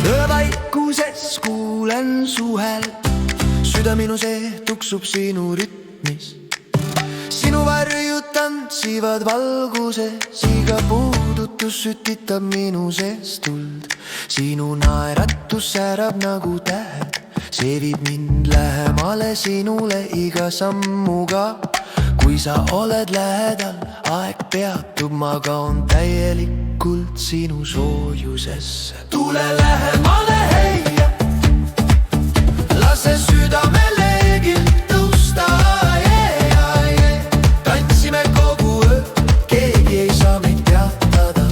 Öövaikuses kuulen su häält, süda minu see tuksub sinu rütmis. Sinu varjud tantsivad valguses, iga puudutus sütitab minu sees tuld. Sinu naeratus särab nagu tähed, see viib mind lähemale sinule iga sammuga. Kui sa oled lähedal, aeg peatub, ma kaon täielikult sinu soojusesse. Tule lähemale, heia, lase südameleegil tõusta, tantsime kogu öö, keegi ei saa meid teatada.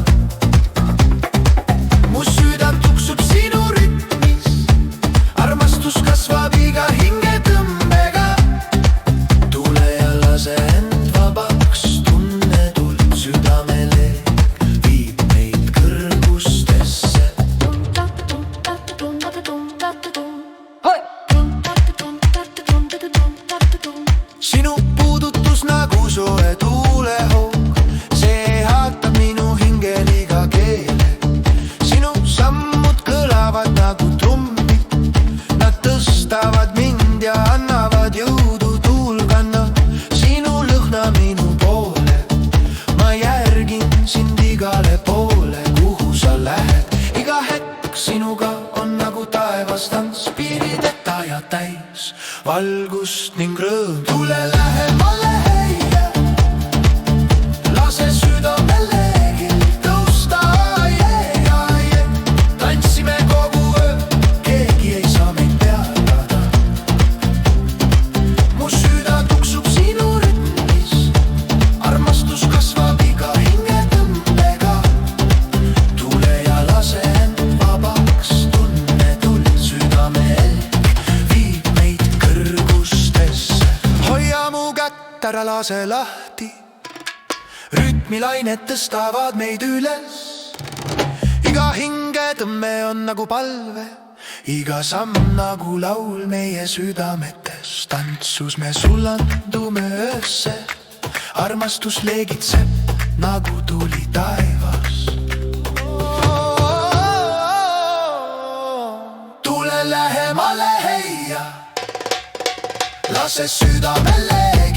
Mu süda tuksub sinu rütmis, armastus kasvab iga hingetõmbega. Tule ja lase end vabaks, tunne tuld, südameleeg viib meid kõrgustesse. Sinu puudutus nagu soe tuulehoog, see haatab minu hingel iga keele. Sinu sammud kõlavad nagu trummid, nad tõstavad mind ja annavad jõudu. Tuul kannab sinu lõhna minu poole, ma järgin sind igale poole, kuhu sa lähed. Iga hetk sinuga on nagu taevas tants, piirideta ja täis valgust ning rõõm. Tule lähemale, heia, lase südameleegil tõusta, tantsime kogu öö, keegi ei saa meid peatada. Mu süda tuksub sinu rütmis, armastus kasvab iga hingetõmbega. Tule ja lase end vabaks, tunne tuld, südameelg viib meid kõrgustesse. Hoia mu kätt, ära lase lahti, rütmilained tõstavad meid üles. Iga hingetõmme on nagu palve, iga samm nagu laul meie südametes. Tantsus me sullandume öösse, armastus leegitseb nagu tuli taevas. Tule lähemale, heia, lase südameleeg